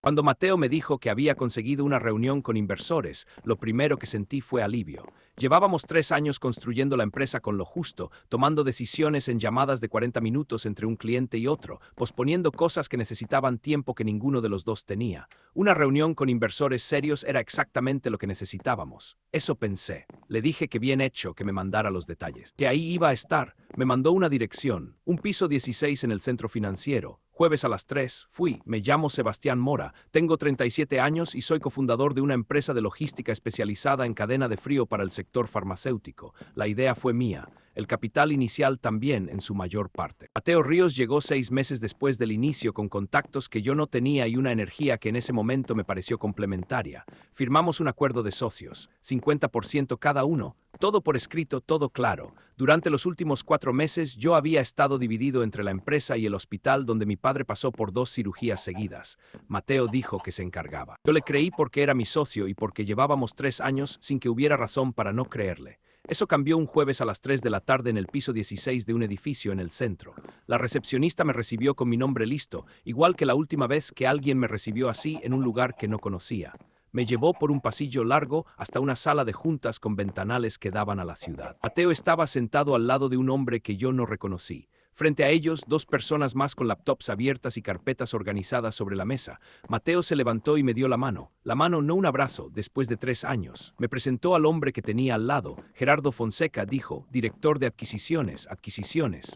Cuando Mateo me dijo que había conseguido una reunión con inversores, lo primero que sentí fue alivio. Llevábamos 3 años construyendo la empresa con lo justo, tomando decisiones en llamadas de 40 minutos entre un cliente y otro, posponiendo cosas que necesitaban tiempo que ninguno de los dos tenía. Una reunión con inversores serios era exactamente lo que necesitábamos. Eso pensé. Le dije que bien hecho que me mandara los detalles. Que ahí iba a estar. Me mandó una dirección, un piso 16 en el centro financiero. Jueves a las 3, fui. Me llamo Sebastián Mora, tengo 37 años y soy cofundador de una empresa de logística especializada en cadena de frío para el sector farmacéutico. La idea fue mía. El capital inicial también, en su mayor parte. Mateo Ríos llegó 6 meses después del inicio con contactos que yo no tenía y una energía que en ese momento me pareció complementaria. Firmamos un acuerdo de socios, 50% cada uno, todo por escrito, todo claro. Durante los últimos 4 meses yo había estado dividido entre la empresa y el hospital donde mi padre pasó por 2 cirugías seguidas. Mateo dijo que se encargaba. Yo le creí porque era mi socio y porque llevábamos 3 años sin que hubiera razón para no creerle. Eso cambió un jueves a las 3 de la tarde en el piso 16 de un edificio en el centro. La recepcionista me recibió con mi nombre listo, igual que la última vez que alguien me recibió así en un lugar que no conocía. Me llevó por un pasillo largo hasta una sala de juntas con ventanales que daban a la ciudad. Mateo estaba sentado al lado de un hombre que yo no reconocí. Frente a ellos, 2 personas más con laptops abiertas y carpetas organizadas sobre la mesa. Mateo se levantó y me dio la mano. La mano, no un abrazo, después de 3 años. Me presentó al hombre que tenía al lado. Gerardo Fonseca, dijo, director de adquisiciones.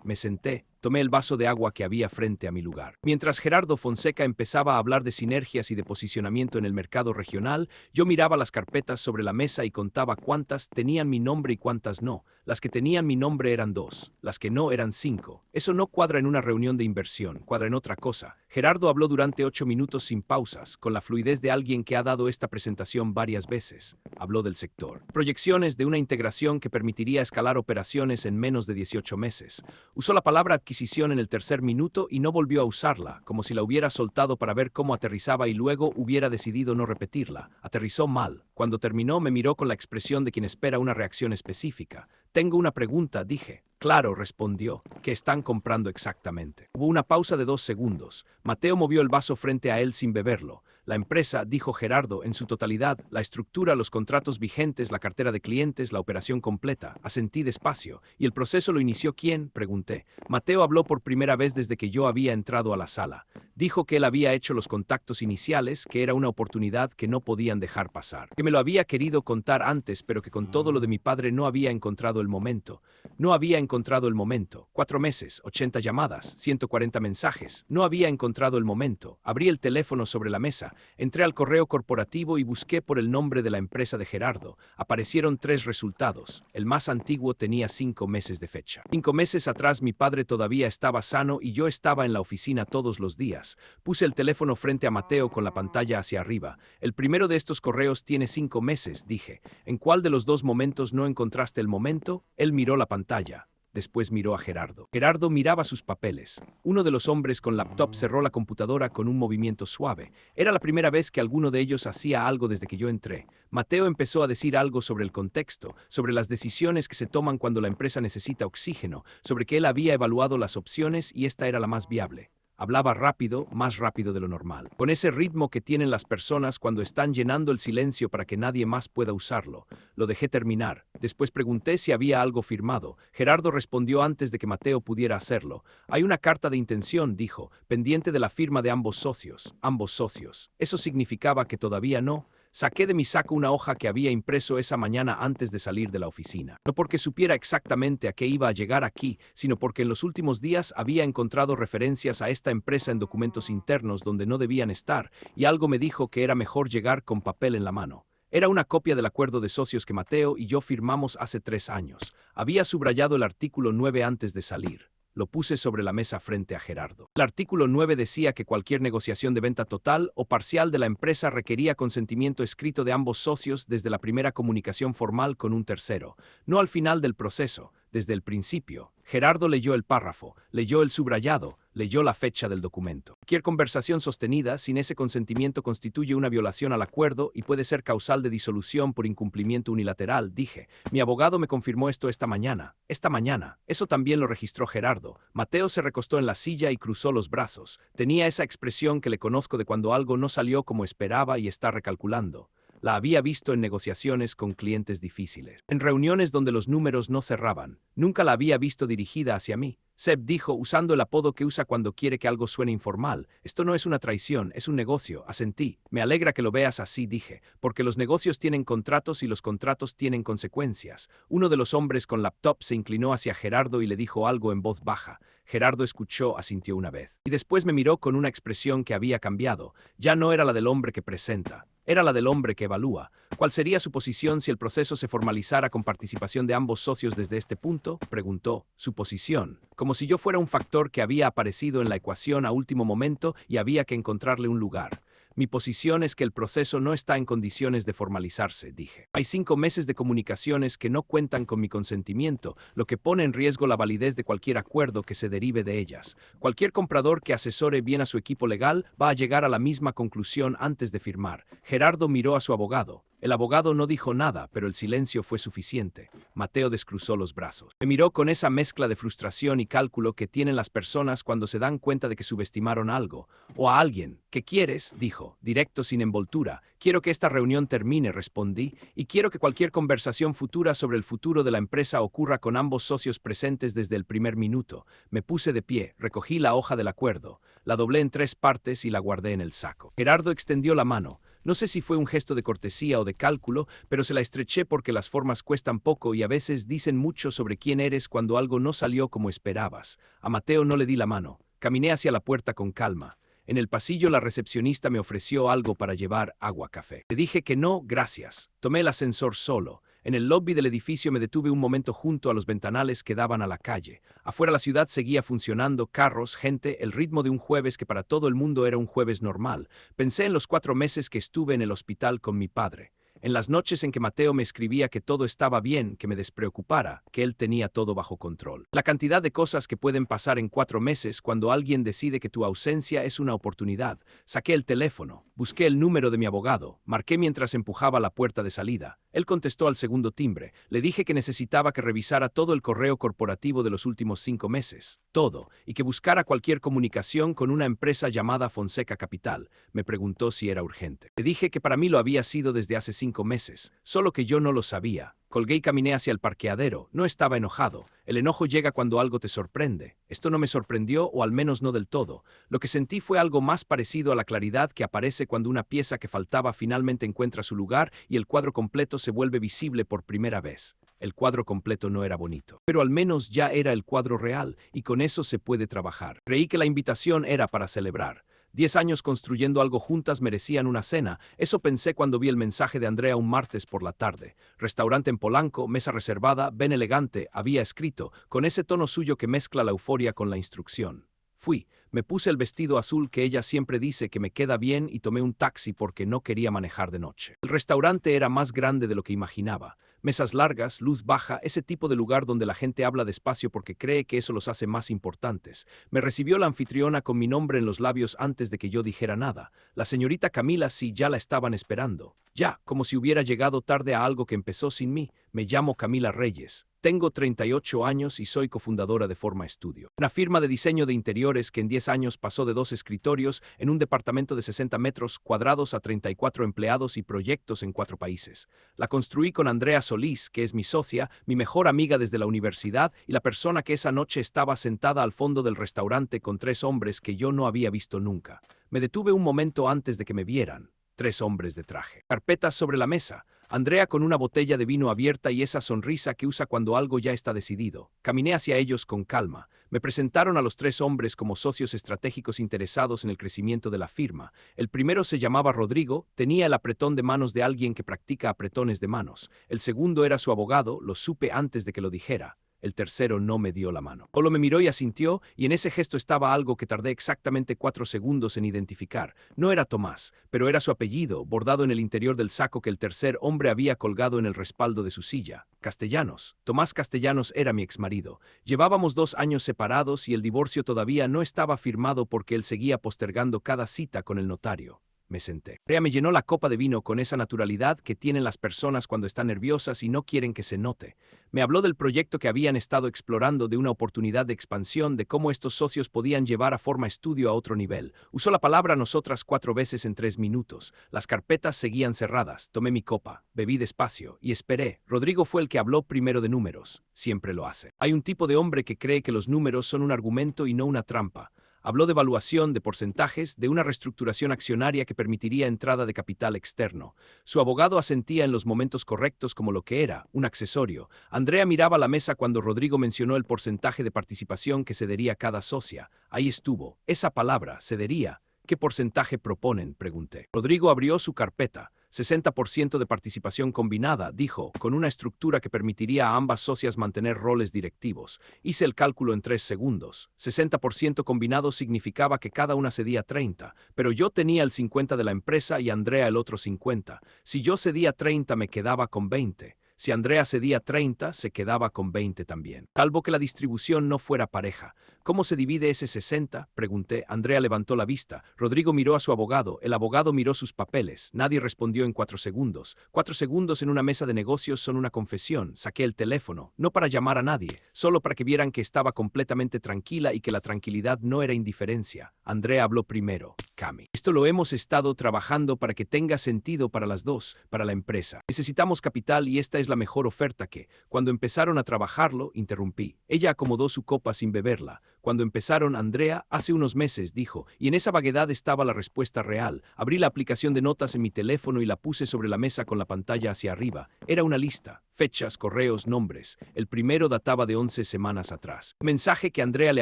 Me senté. Tomé el vaso de agua que había frente a mi lugar. Mientras Gerardo Fonseca empezaba a hablar de sinergias y de posicionamiento en el mercado regional, yo miraba las carpetas sobre la mesa y contaba cuántas tenían mi nombre y cuántas no. Las que tenían mi nombre eran 2, las que no eran 5. Eso no cuadra en una reunión de inversión, cuadra en otra cosa. Gerardo habló durante 8 minutos sin pausas, con la fluidez de alguien que ha dado esta presentación varias veces. Habló del sector. Proyecciones de una integración que permitiría escalar operaciones en menos de 18 meses. Usó la palabra adquisición en el tercer minuto y no volvió a usarla, como si la hubiera soltado para ver cómo aterrizaba y luego hubiera decidido no repetirla. Aterrizó mal. Cuando terminó me miró con la expresión de quien espera una reacción específica. Tengo una pregunta, dije. Claro, respondió. ¿Qué están comprando exactamente? Hubo una pausa de 2 segundos. Mateo movió el vaso frente a él sin beberlo. La empresa, dijo Gerardo, en su totalidad, la estructura, los contratos vigentes, la cartera de clientes, la operación completa. Asentí despacio. ¿Y el proceso lo inició quién?, pregunté. Mateo habló por primera vez desde que yo había entrado a la sala. Dijo que él había hecho los contactos iniciales, que era una oportunidad que no podían dejar pasar. Que me lo había querido contar antes, pero que con todo lo de mi padre no había encontrado el momento. No había encontrado el momento. 4 meses, 80 llamadas, 140 mensajes. No había encontrado el momento. Abrí el teléfono sobre la mesa. Entré al correo corporativo y busqué por el nombre de la empresa de Gerardo. Aparecieron 3 resultados. El más antiguo tenía 5 meses de fecha. 5 meses atrás mi padre todavía estaba sano y yo estaba en la oficina todos los días. Puse el teléfono frente a Mateo con la pantalla hacia arriba. El primero de estos correos tiene 5 meses, dije. ¿En cuál de los 2 momentos no encontraste el momento? Él miró la pantalla. Después miró a Gerardo. Gerardo miraba sus papeles. Uno de los hombres con laptop cerró la computadora con un movimiento suave. Era la primera vez que alguno de ellos hacía algo desde que yo entré. Mateo empezó a decir algo sobre el contexto, sobre las decisiones que se toman cuando la empresa necesita oxígeno, sobre que él había evaluado las opciones y esta era la más viable. Hablaba rápido, más rápido de lo normal, con ese ritmo que tienen las personas cuando están llenando el silencio para que nadie más pueda usarlo. Lo dejé terminar. Después pregunté si había algo firmado. Gerardo respondió antes de que Mateo pudiera hacerlo. Hay una carta de intención, dijo, pendiente de la firma de ambos socios. Ambos socios. Eso significaba que todavía no. Saqué de mi saco una hoja que había impreso esa mañana antes de salir de la oficina. No porque supiera exactamente a qué iba a llegar aquí, sino porque en los últimos días había encontrado referencias a esta empresa en documentos internos donde no debían estar, y algo me dijo que era mejor llegar con papel en la mano. Era una copia del acuerdo de socios que Mateo y yo firmamos hace 3 años. Había subrayado el artículo 9 antes de salir. Lo puse sobre la mesa frente a Gerardo. El artículo 9 decía que cualquier negociación de venta total o parcial de la empresa requería consentimiento escrito de ambos socios desde la primera comunicación formal con un tercero, no al final del proceso. desde el principio. Gerardo leyó el párrafo, leyó el subrayado, leyó la fecha del documento. Cualquier conversación sostenida sin ese consentimiento constituye una violación al acuerdo y puede ser causal de disolución por incumplimiento unilateral, dije. Mi abogado me confirmó esto esta mañana. Esta mañana. Eso también lo registró Gerardo. Mateo se recostó en la silla y cruzó los brazos. Tenía esa expresión que le conozco de cuando algo no salió como esperaba y está recalculando. La había visto en negociaciones con clientes difíciles, en reuniones donde los números no cerraban. Nunca la había visto dirigida hacia mí. Seb dijo, usando el apodo que usa cuando quiere que algo suene informal. Esto no es una traición, es un negocio, asentí. Me alegra que lo veas así, dije, porque los negocios tienen contratos y los contratos tienen consecuencias. Uno de los hombres con laptop se inclinó hacia Gerardo y le dijo algo en voz baja. Gerardo escuchó, asintió una vez. Y después me miró con una expresión que había cambiado. Ya no era la del hombre que presenta. Era la del hombre que evalúa. ¿Cuál sería su posición si el proceso se formalizara con participación de ambos socios desde este punto? Preguntó. Su posición. Como si yo fuera un factor que había aparecido en la ecuación a último momento y había que encontrarle un lugar. Mi posición es que el proceso no está en condiciones de formalizarse, dije. Hay 5 meses de comunicaciones que no cuentan con mi consentimiento, lo que pone en riesgo la validez de cualquier acuerdo que se derive de ellas. Cualquier comprador que asesore bien a su equipo legal va a llegar a la misma conclusión antes de firmar. Gerardo miró a su abogado. El abogado no dijo nada, pero el silencio fue suficiente. Mateo descruzó los brazos. Me miró con esa mezcla de frustración y cálculo que tienen las personas cuando se dan cuenta de que subestimaron algo, o a alguien. ¿Qué quieres?, dijo, directo sin envoltura. Quiero que esta reunión termine, respondí, y quiero que cualquier conversación futura sobre el futuro de la empresa ocurra con ambos socios presentes desde el primer minuto. Me puse de pie, recogí la hoja del acuerdo, la doblé en 3 partes y la guardé en el saco. Gerardo extendió la mano. No sé si fue un gesto de cortesía o de cálculo, pero se la estreché porque las formas cuestan poco y a veces dicen mucho sobre quién eres cuando algo no salió como esperabas. A Mateo no le di la mano. Caminé hacia la puerta con calma. En el pasillo la recepcionista me ofreció algo para llevar, agua, café. Le dije que no, gracias. Tomé el ascensor solo. En el lobby del edificio me detuve un momento junto a los ventanales que daban a la calle. Afuera la ciudad seguía funcionando, carros, gente, el ritmo de un jueves que para todo el mundo era un jueves normal. Pensé en los 4 meses que estuve en el hospital con mi padre. En las noches en que Mateo me escribía que todo estaba bien, que me despreocupara, que él tenía todo bajo control. La cantidad de cosas que pueden pasar en 4 meses cuando alguien decide que tu ausencia es una oportunidad. Saqué el teléfono, busqué el número de mi abogado, marqué mientras empujaba la puerta de salida. Él contestó al segundo timbre. Le dije que necesitaba que revisara todo el correo corporativo de los últimos 5 meses. Todo, y que buscara cualquier comunicación con una empresa llamada Fonseca Capital. Me preguntó si era urgente. Le dije que para mí lo había sido desde hace 5 meses, solo que yo no lo sabía. Colgué y caminé hacia el parqueadero. No estaba enojado. El enojo llega cuando algo te sorprende. Esto no me sorprendió, o al menos no del todo. Lo que sentí fue algo más parecido a la claridad que aparece cuando una pieza que faltaba finalmente encuentra su lugar y el cuadro completo se vuelve visible por primera vez. El cuadro completo no era bonito, pero al menos ya era el cuadro real, y con eso se puede trabajar. Creí que la invitación era para celebrar. 10 años construyendo algo juntas merecían una cena. Eso pensé cuando vi el mensaje de Andrea un martes por la tarde. Restaurante en Polanco, mesa reservada, ven elegante, había escrito, con ese tono suyo que mezcla la euforia con la instrucción. Fui, me puse el vestido azul que ella siempre dice que me queda bien y tomé un taxi porque no quería manejar de noche. El restaurante era más grande de lo que imaginaba. Mesas largas, luz baja, ese tipo de lugar donde la gente habla despacio porque cree que eso los hace más importantes. Me recibió la anfitriona con mi nombre en los labios antes de que yo dijera nada. La señorita Camila sí ya la estaban esperando. Ya, como si hubiera llegado tarde a algo que empezó sin mí. Me llamo Camila Reyes. Tengo 38 años y soy cofundadora de Forma Estudio, una firma de diseño de interiores que en 10 años pasó de 2 escritorios en un departamento de 60 metros cuadrados a 34 empleados y proyectos en 4 países. La construí con Andrea Solís, que es mi socia, mi mejor amiga desde la universidad y la persona que esa noche estaba sentada al fondo del restaurante con 3 hombres que yo no había visto nunca. Me detuve un momento antes de que me vieran. 3 hombres de traje. Carpetas sobre la mesa. Andrea con una botella de vino abierta y esa sonrisa que usa cuando algo ya está decidido. Caminé hacia ellos con calma. Me presentaron a los 3 hombres como socios estratégicos interesados en el crecimiento de la firma. El primero se llamaba Rodrigo, tenía el apretón de manos de alguien que practica apretones de manos. El segundo era su abogado, lo supe antes de que lo dijera. El tercero no me dio la mano. Solo me miró y asintió, y en ese gesto estaba algo que tardé exactamente 4 segundos en identificar. No era Tomás, pero era su apellido, bordado en el interior del saco que el tercer hombre había colgado en el respaldo de su silla. Castellanos. Tomás Castellanos era mi exmarido. Llevábamos 2 años separados y el divorcio todavía no estaba firmado porque él seguía postergando cada cita con el notario. Me senté. Andrea me llenó la copa de vino con esa naturalidad que tienen las personas cuando están nerviosas y no quieren que se note. Me habló del proyecto que habían estado explorando, de una oportunidad de expansión, de cómo estos socios podían llevar a Forma Estudio a otro nivel. Usó la palabra nosotras 4 veces en 3 minutos. Las carpetas seguían cerradas. Tomé mi copa, bebí despacio y esperé. Rodrigo fue el que habló primero de números. Siempre lo hace. Hay un tipo de hombre que cree que los números son un argumento y no una trampa. Habló de evaluación, de porcentajes, de una reestructuración accionaria que permitiría entrada de capital externo. Su abogado asentía en los momentos correctos como lo que era, un accesorio. Andrea miraba la mesa cuando Rodrigo mencionó el porcentaje de participación que cedería cada socia. Ahí estuvo. Esa palabra, cedería. ¿Qué porcentaje proponen?, pregunté. Rodrigo abrió su carpeta. 60% de participación combinada, dijo, con una estructura que permitiría a ambas socias mantener roles directivos. Hice el cálculo en 3 segundos. 60% combinado significaba que cada una cedía 30, pero yo tenía el 50 de la empresa y Andrea el otro 50. Si yo cedía 30 me quedaba con 20. Si Andrea cedía 30, se quedaba con 20 también. Salvo que la distribución no fuera pareja. ¿Cómo se divide ese 60?, pregunté. Andrea levantó la vista. Rodrigo miró a su abogado. El abogado miró sus papeles. Nadie respondió en 4 segundos. 4 segundos en una mesa de negocios son una confesión. Saqué el teléfono, no para llamar a nadie, solo para que vieran que estaba completamente tranquila y que la tranquilidad no era indiferencia. Andrea habló primero. Cami, esto lo hemos estado trabajando para que tenga sentido para las dos, para la empresa. Necesitamos capital y esta es la mejor oferta que, cuando empezaron a trabajarlo, interrumpí. Ella acomodó su copa sin beberla. Cuando empezaron, Andrea, hace unos meses, dijo, y en esa vaguedad estaba la respuesta real. Abrí la aplicación de notas en mi teléfono y la puse sobre la mesa con la pantalla hacia arriba. Era una lista. Fechas, correos, nombres. El primero databa de 11 semanas atrás. Mensaje que Andrea le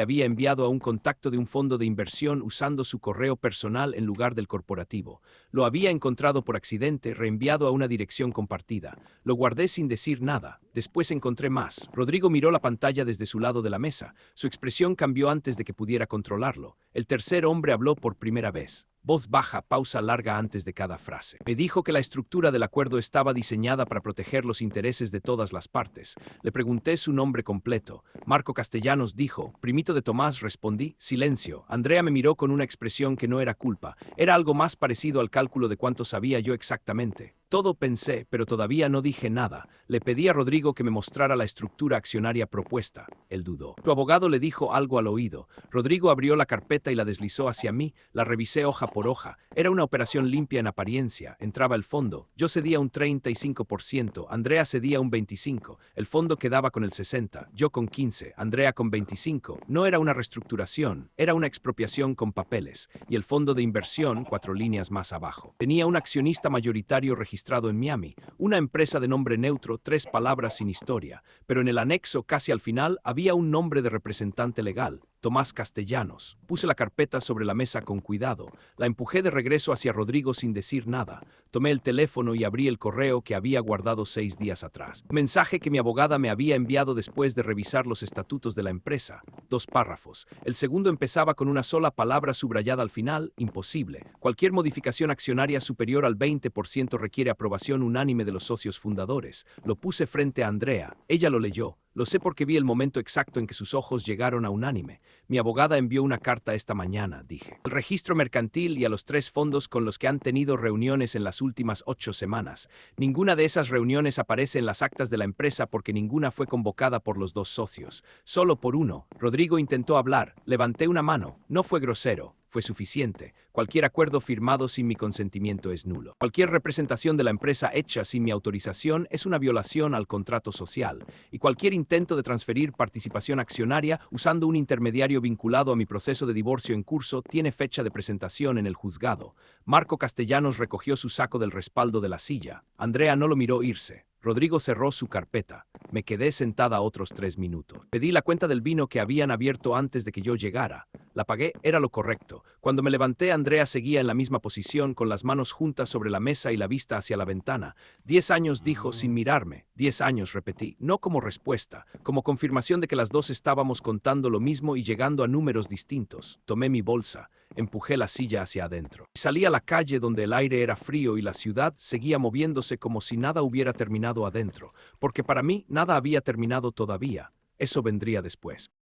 había enviado a un contacto de un fondo de inversión usando su correo personal en lugar del corporativo. Lo había encontrado por accidente, reenviado a una dirección compartida. Lo guardé sin decir nada. Después encontré más. Rodrigo miró la pantalla desde su lado de la mesa. Su expresión cambió antes de que pudiera controlarlo. El tercer hombre habló por primera vez. Voz baja, pausa larga antes de cada frase. Me dijo que la estructura del acuerdo estaba diseñada para proteger los intereses de todas las partes. Le pregunté su nombre completo. Marco Castellanos, dijo. Primito de Tomás, respondí. Silencio. Andrea me miró con una expresión que no era culpa. Era algo más parecido al cálculo de cuánto sabía yo exactamente. Todo pensé, pero todavía no dije nada. Le pedí a Rodrigo que me mostrara la estructura accionaria propuesta. Él dudó. Su abogado le dijo algo al oído. Rodrigo abrió la carpeta y la deslizó hacia mí. La revisé hoja por hoja. Era una operación limpia en apariencia. Entraba el fondo. Yo cedía un 35%. Andrea cedía un 25%. El fondo quedaba con el 60%. Yo con 15%. Andrea con 25%. No era una reestructuración. Era una expropiación con papeles. Y el fondo de inversión, 4 líneas más abajo. Tenía un accionista mayoritario registrado en Miami, una empresa de nombre neutro, 3 palabras sin historia, pero en el anexo casi al final había un nombre de representante legal, Tomás Castellanos. Puse la carpeta sobre la mesa con cuidado, la empujé de regreso hacia Rodrigo sin decir nada. Tomé el teléfono y abrí el correo que había guardado 6 días atrás. Mensaje que mi abogada me había enviado después de revisar los estatutos de la empresa. 2 párrafos. El segundo empezaba con una sola palabra subrayada al final, imposible. Cualquier modificación accionaria superior al 20% requiere aprobación unánime de los socios fundadores. Lo puse frente a Andrea. Ella lo leyó. Lo sé porque vi el momento exacto en que sus ojos llegaron a unánime. Mi abogada envió una carta esta mañana, dije. El registro mercantil y a los 3 fondos con los que han tenido reuniones en las últimas 8 semanas. Ninguna de esas reuniones aparece en las actas de la empresa porque ninguna fue convocada por los 2 socios. Solo por uno. Rodrigo intentó hablar. Levanté una mano. No fue grosero. Fue suficiente. Cualquier acuerdo firmado sin mi consentimiento es nulo. Cualquier representación de la empresa hecha sin mi autorización es una violación al contrato social. Y cualquier intento de transferir participación accionaria usando un intermediario vinculado a mi proceso de divorcio en curso tiene fecha de presentación en el juzgado. Marco Castellanos recogió su saco del respaldo de la silla. Andrea no lo miró irse. Rodrigo cerró su carpeta. Me quedé sentada otros 3 minutos. Pedí la cuenta del vino que habían abierto antes de que yo llegara. La pagué, era lo correcto. Cuando me levanté, Andrea seguía en la misma posición, con las manos juntas sobre la mesa y la vista hacia la ventana. 10 años, dijo, sin mirarme. 10 años, repetí, no como respuesta, como confirmación de que las dos estábamos contando lo mismo y llegando a números distintos. Tomé mi bolsa, empujé la silla hacia adentro. Salí a la calle donde el aire era frío y la ciudad seguía moviéndose como si nada hubiera terminado adentro, porque para mí nada había terminado todavía. Eso vendría después.